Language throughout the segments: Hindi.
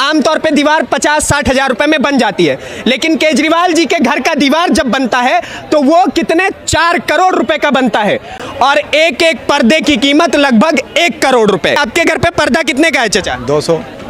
आमतौर पे दीवार 50-60 हजार रुपए में बन जाती है, लेकिन केजरीवाल जी के घर का दीवार जब बनता है तो वो कितने 4 करोड़ रुपए का बनता है, और एक एक पर्दे की कीमत लगभग 1 करोड़ रुपए। आपके घर पे पर्दा कितने का है चाचा?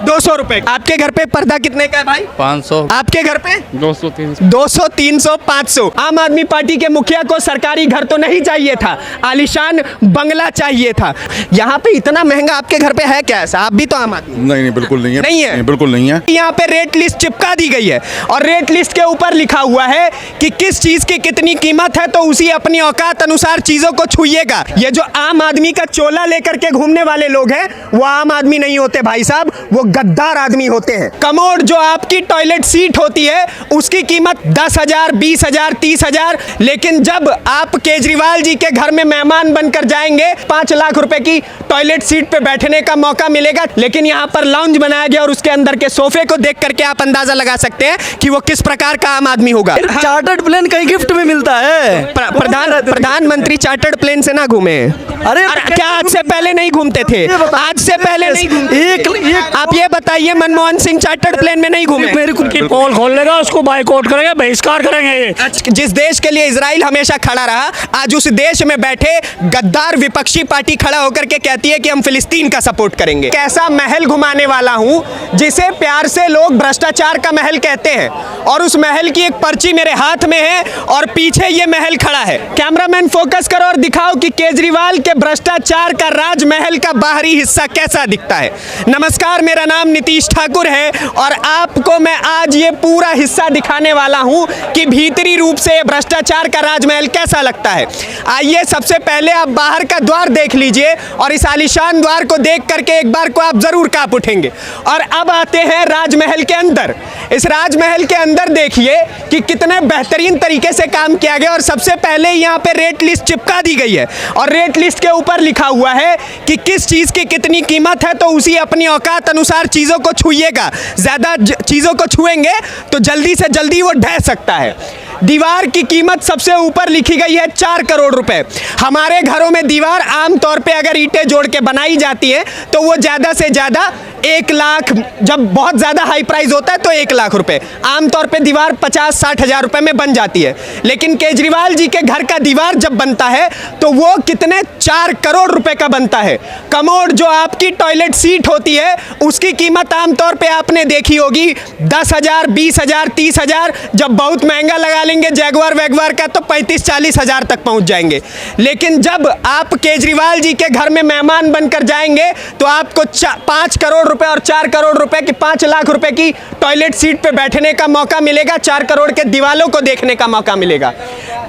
200 रुपए। आपके घर पे पर्दा कितने का है भाई? 500। आपके घर पे? 200 300 500। आम आदमी पार्टी के मुखिया को सरकारी घर तो नहीं चाहिए था, आलीशान बंगला चाहिए था। यहाँ पे इतना महंगा आपके घर पे है क्या ऐसा? आप भी तो आम आदमी। नहीं, बिल्कुल नहीं है। नहीं है? बिल्कुल नहीं है। यहाँ पे रेट लिस्ट चिपका दी गई है और रेट लिस्ट के ऊपर लिखा हुआ है कि किस चीज की कितनी कीमत है, तो उसी अपनी औकात अनुसार चीजों को छुइएगा। ये जो आम आदमी का चोला लेकर के घूमने वाले लोग हैं वो आम आदमी नहीं होते भाई साहब, वो गद्दार आदमी होते हैं। कमोड जो आपकी टॉयलेट सीट होती है उसकी कीमत 10,000, 20,000, 30,000, लेकिन जब आप केजरीवाल जी के घर में मेहमान बनकर जाएंगे 5 लाख रुपए की टॉयलेट सीट पे बैठने का मौका मिलेगा। लेकिन यहाँ पर लाउंज बनाया गया और उसके अंदर के सोफे को देख करके आप अंदाजा लगा सकते हैं कि वो किस प्रकार का आम आदमी होगा। चार्टर्ड प्लेन कहीं गिफ्ट में मिलता है। प्रधानमंत्री चार्टर्ड प्लेन से ना घूमे? अरे क्या आज से पहले नहीं घूमते थे? आज से पहले नहीं घूमते? आप ये बताइए, मनमोहन सिंह चार्टर्ड प्लेन में नहीं घूमे? मेरे को पोल खोल लेगा, उसको बाइकआउट करेंगे, बहिष्कार करेंगे। जिस देश के लिए इजराइल हमेशा खड़ा रहा, आज उस देश में बैठे गद्दार विपक्षी पार्टी खड़ा होकर के कहती है कि हम फिलिस्तीन का सपोर्ट करेंगे। कैसा महल घुमाने वाला हूं जिसे प्यार से लोग भ्रष्टाचार का महल कहते हैं, और उस महल की एक पर्ची मेरे हाथ में है और पीछे ये महल खड़ा है। कैमरामैन फोकस करो और दिखाओ कि केजरीवाल के भ्रष्टाचार का राजमहल का बाहरी हिस्सा कैसा दिखता है। नमस्कार, मेरा नाम नीतीश ठाकुर है और आपको मैं आज ये पूरा हिस्सा दिखाने वाला हूं कि भीतरी रूप से भ्रष्टाचार का राजमहल कैसा लगता है। आइए सबसे पहले आप बाहर का द्वार देख लीजिए और इस आलीशान द्वार को देख करके एक बार को आप जरूर कांप उठेंगे। और अब आते हैं राजमहल के अंदर। इस राजमहल के अंदर देखिए कि कितने बेहतरीन तरीके से काम किया गया, और सबसे पहले यहाँ पे रेट लिस्ट चिपका दी गई है और रेट लिस्ट के ऊपर लिखा हुआ है कि किस चीज की कितनी कीमत है, तो उसी अपनी औकात अनुसार चीजों को छुइएगा। ज्यादा चीजों को छुएंगे तो जल्दी से जल्दी वो ढह सकता है। दीवार की कीमत सबसे ऊपर लिखी गई है 4 करोड़ रुपए। हमारे घरों में दीवार आमतौर पे अगर ईंटें जोड़ के बनाई जाती है तो वो ज्यादा से ज्यादा 1 लाख, जब बहुत ज्यादा हाई प्राइस होता है तो 1 लाख रुपए। आमतौर पे दीवार 50-60 हजार रुपए में बन जाती है, लेकिन केजरीवाल जी के घर का दीवार जब बनता है तो वो कितने 4 करोड़ रुपए का बनता है। कमोड जो आपकी टॉयलेट सीट होती है उसकी कीमत आमतौर पे आपने देखी होगी 10,000, 20,000, 30,000, जब बहुत महंगा लगा लेंगे जैगवार वैगवार का तो 35-40 हजार तक पहुंच जाएंगे। लेकिन जब आप केजरीवाल जी के घर में मेहमान बनकर जाएंगे तो आपको 5 करोड़ रुपए और 4 करोड़ रुपए की 5 लाख रुपए की टॉयलेट सीट पे बैठने का मौका मिलेगा, 4 करोड़ के दीवालों को देखने का मौका मिलेगा।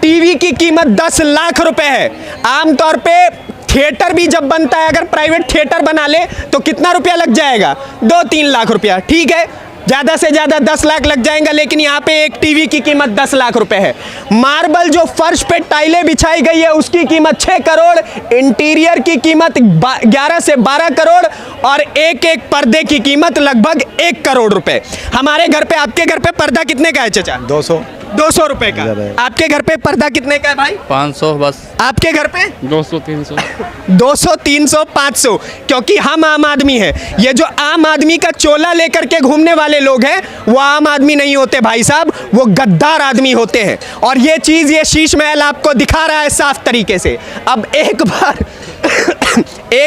टीवी की कीमत 10 लाख रुपए है। आमतौर पे थिएटर भी जब बनता है, अगर प्राइवेट थिएटर बना ले तो कितना रुपया लग जाएगा? 2-3 लाख रुपया, ठीक है, ज्यादा से ज्यादा 10 लाख लग जाएगा, लेकिन यहाँ पे एक टीवी की कीमत 10 लाख रुपए है। मार्बल जो फर्श पे टाइलें बिछाई गई है उसकी कीमत 6 करोड़, इंटीरियर की कीमत 11 से 12 करोड़, और एक एक पर्दे की कीमत लगभग 1 करोड़ रुपए। हमारे घर पे, आपके घर पे पर्दा कितने का है चाचा? 200 रुपए का। आपके घर पे पर्दा कितने का है भाई? 500 बस। आपके घर पे? 200-300। 200-300 500, क्योंकि हम आम आदमी हैं। ये जो आम आदमी का चोला लेकर के घूमने वाले लोग हैं वो आम आदमी नहीं होते भाई साहब, वो गद्दार आदमी होते हैं। और ये चीज, ये शीश महल आपको दिखा रहा है साफ तरीके से। अब एक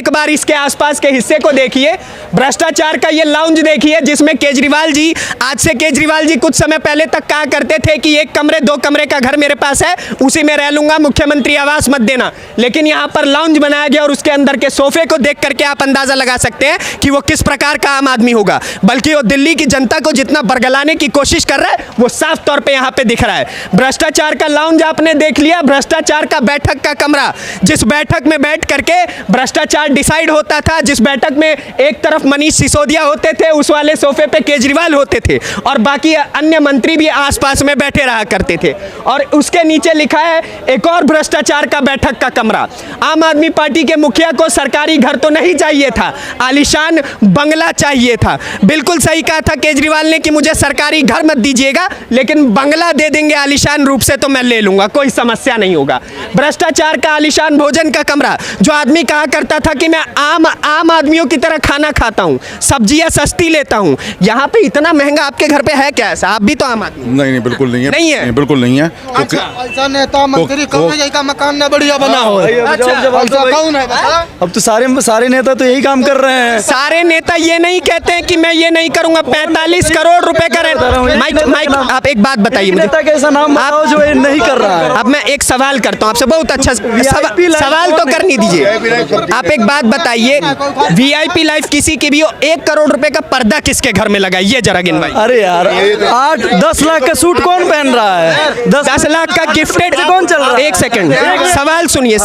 बार इसके आसपास के हिस्से को देखिए, भ्रष्टाचार का ये लाउंज देखिए जिसमें केजरीवाल जी, आज से केजरीवाल जी कुछ समय पहले तक कहा करते थे कि 1 कमरे 2 कमरे का घर मेरे पास है, उसी में रह लूंगा, मुख्यमंत्री आवास मत देना। लेकिन यहाँ पर लाउंज बनाया गया और उसके अंदर के सोफे को देख करके आप अंदाजा लगा सकते हैं कि वो किस प्रकार का आम आदमी होगा। बल्कि वो दिल्ली की जनता को जितना बरगलाने की कोशिश कर रहा है वो साफ तौर पर यहाँ पे दिख रहा है। भ्रष्टाचार का लाउंज आपने देख लिया, भ्रष्टाचार का बैठक का कमरा, जिस बैठक में बैठ करके भ्रष्टाचार डिसाइड होता था, जिस बैठक में एक तरफ मनीष सिसोदिया होते थे, उस वाले सोफे पे केजरीवाल होते थे और बाकी अन्य मंत्री भी आसपास में बैठे रहा करते थे। और उसके नीचे लिखा है एक और भ्रष्टाचार का बैठक का कमरा। आम आदमी पार्टी के मुखिया को सरकारी घर तो नहीं चाहिए था, आलीशान बंगला चाहिए था। बिल्कुल सही कहा था केजरीवाल ने कि मुझे सरकारी घर मत दीजिएगा, लेकिन बंगला दे देंगे आलीशान रूप से तो मैं ले लूंगा, कोई समस्या नहीं होगा। भ्रष्टाचार का आलीशान भोजन का कमरा, जो आदमी कहा कहा करता था कि मैं आम आदमियों की तरह खाना खाता हूँ, सब्जियां सस्ती लेता हूँ। यहाँ पे इतना महंगा आपके घर पे है क्या ऐसा? आप भी तो आम आदमी। नहीं बिल्कुल नहीं है। नहीं है? बिल्कुल नहीं है। ऐसा नेता मंत्री कौन है का मकान न बढ़िया बना हो? ऐसा कौन है बता? अब तो सारे नेता तो यही काम कर रहे हैं। सारे नेता ये नहीं कहते हैं कि मैं ये नहीं करूंगा। 45 करोड़ रुपए का माइक आप एक बात बताइए मुझे, नेता कैसा नाम बताओ जो ये नहीं कर रहा है। अब मैं एक सवाल करता हूँ आपसे, बहुत अच्छा सवाल तो करनी दीजिए। आप एक बात बताइए, VIP लाइफ किसी की भी हो, 1 करोड़ रुपए का पर्दा किसके घर में लगा, ये जरा गिनवाई। अरे यार 8-10 लाख का सूट कौन पहन रहा है? 10 लाख का गिफ्टेड कौन चल रहा है? एक सेकंड, सवाल सुनिए।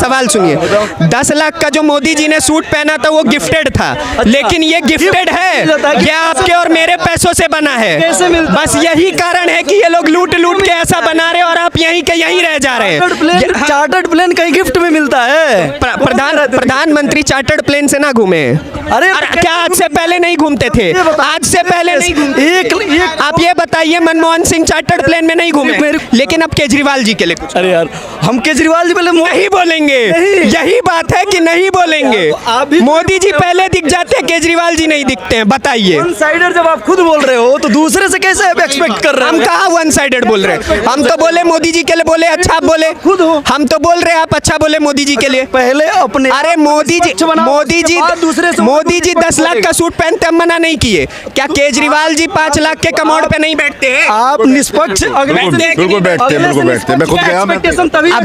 10 लाख का जो मोदी जी ने सूट पहना था वो गिफ्टेड था, लेकिन ये गिफ्टेड है, ये आपके और मेरे पैसों से बना है। कैसे मिलता? बस यही कारण है कि ये लोग लूट के ऐसा बना रहे और आप यहीं के यहीं रह जा रहे हैं। चार्टर्ड प्लेन कहीं गिफ्ट में मिलता है? प्रधानमंत्री चार्टर्ड प्लेन से ना घूमे? अरे क्या आज से पहले नहीं घूमते थे? आज से पहले नहीं घूमते। आप ये बताइए, मनमोहन सिंह चार्टर्ड प्लेन में नहीं घूमे, लेकिन अब केजरीवाल जी के लिए कुछ। अरे यार हम केजरीवाल जी पहले नहीं बोलेंगे, यही बात है कि नहीं बोलेंगे। मोदी जी पहले दिख जाते हैं, केजरीवाल जी नहीं दिखते हैं। बताइए, वन साइडर जब आप खुद बोल रहे हो तो दूसरे से कैसे एक्सपेक्ट कर रहे हम हो? कहाँ वन साइडेड बोल रहे हैं? हम तो बोले मोदी जी के लिए बोले अच्छा, आप बोले खुद हो। हम तो बोल रहे हैं आप अच्छा बोले मोदी जी के लिए। पहले अपने अरे मोदी जी 10 लाख का सूट पहनते हम मना नहीं किए। क्या केजरीवाल जी 5 लाख के कमोड पे नहीं बैठते हैं? आप निष्पक्ष बिल्कुल बैठते हैं। मैं खुद गया। अब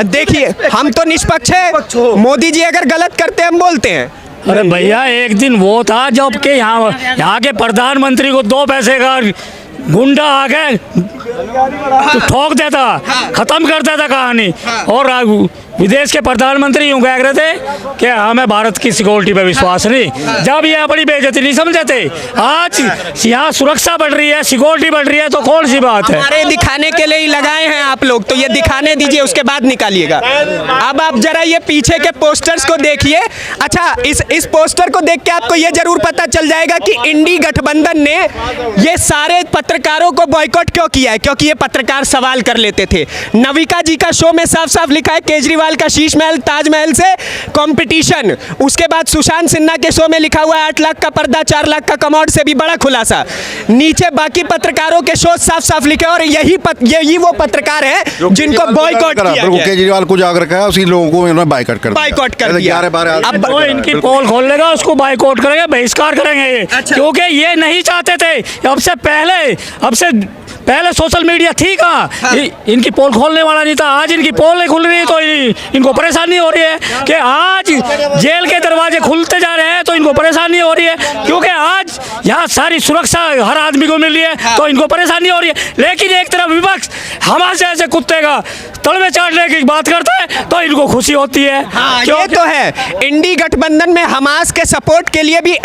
देखिए हम तो निष्पक्ष है। मोदी जी अगर गलत करते हम बोलते हैं। अरे भैया एक दिन वो था जब के यहाँ के प्रधानमंत्री को 2 पैसे का गुंडा आ गए तो ठोक देता, खत्म कर देता कहानी। और विदेश के प्रधानमंत्री यूँ कह रहे थे कि हमें भारत की सिक्योरिटी पे विश्वास नहीं, जब ये अपनी बेइज्जती नहीं समझते। आज यहाँ सुरक्षा बढ़ रही है, सिक्योरिटी बढ़ रही है, तो कौन सी बात है? हमारे दिखाने के लिए ही लगाए हैं आप लोग, तो ये दिखाने दीजिए, उसके बाद निकालिएगा। अब आप जरा ये पीछे के पोस्टर्स को देखिए। अच्छा, इस पोस्टर को देख के आपको ये जरूर पता चल जाएगा कि इंडी गठबंधन ने ये सारे पत्रकारों को बॉयकॉट क्यों किया है। क्योंकि ये पत्रकार सवाल कर लेते थे। नविका जी का शो में साफ साफ लिखा है केजरीवाल का शीश महल ताजमहल से कंपटीशन। उसके बाद सुशांत सिन्हा के शो में लिखा हुआ है 8 लाख का पर्दा, 4 लाख का कमोड से भी बड़ा खुलासा। नीचे बाकी पत्रकारों के शो साफ साफ लिखे, और यही वो पत्रकार हैं जिनको बॉयकॉट किया गया। केजरीवाल को जाकर रखा है, उसी लोगों को इन्होंने बाइकॉट कर दिया। अब जो इनकी पोल खोल लेगा उसको बाइकआउट करेंगे, बहिष्कार करेंगे ये। क्योंकि ये नहीं चाहते थे अब से पहले सोशल मीडिया थी कहाँ? इनकी पोल खोलने वाला नहीं था। आज इनकी पोल नहीं खुल रही है तो इनको परेशानी हो रही है कि आज जेल के दरवाजे खुलते जा रहे हैं तो इनको परेशानी हो रही है। क्योंकि आज यहाँ सारी सुरक्षा हर आदमी को मिल रही है तो इनको परेशानी हो रही है। लेकिन एक तरफ विपक्ष हमारे ऐसे कुत्ते का तलवे चाटने की बात करता है तो इनको खुशी होती है। ये तो है, इंडी गठबंधन में हमास के सपोर्ट के लिए भी,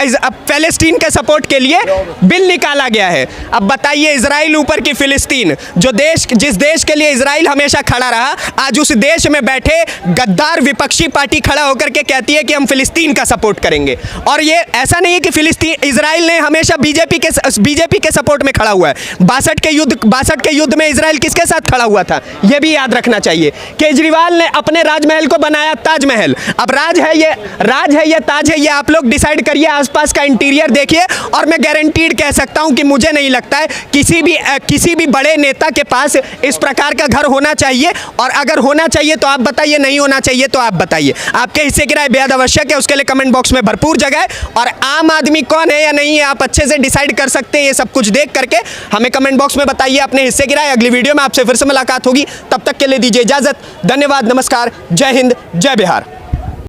फलस्तीन के सपोर्ट के लिए बिल निकाला गया है। अब बताइए, इजराइल ऊपर की फिलिस्तीन, जिस देश के लिए इजराइल हमेशा खड़ा रहा, आज उस देश में बैठे गद्दार विपक्षी पार्टी खड़ा होकर के कहती है कि हम फिलिस्तीन का सपोर्ट करेंगे। और ये ऐसा नहीं है कि इजराइल ने हमेशा बीजेपी के सपोर्ट में खड़ा हुआ है। 62 के युद्ध में इजराइल किसके साथ खड़ा हुआ था, यह भी याद रखना चाहिए। केजरीवाल ने अपने राजमहल को बनाया ताजमहल। अब राज है ये ताज है, ये आप लोग डिसाइड करिए। आसपास का इंटीरियर देखिए, और मैं गारंटीड कह सकता हूं कि मुझे नहीं लगता है किसी भी बड़े नेता के पास इस प्रकार का घर होना चाहिए। और अगर होना चाहिए तो आप बताइए, नहीं होना चाहिए तो आप बताइए। आपके हिस्से की राय बेहद आवश्यक है, उसके लिए कमेंट बॉक्स में भरपूर जगह है। और आम आदमी कौन है या नहीं है आप अच्छे से डिसाइड कर सकते हैं। ये सब कुछ देख करके हमें कमेंट बॉक्स में बताइए अपने हिस्से की राय। अगली वीडियो में आपसे फिर से मुलाकात होगी, तब तक के लिए दीजिए इजाजत। धन्यवाद, नमस्कार, जय हिंद, जय बिहार।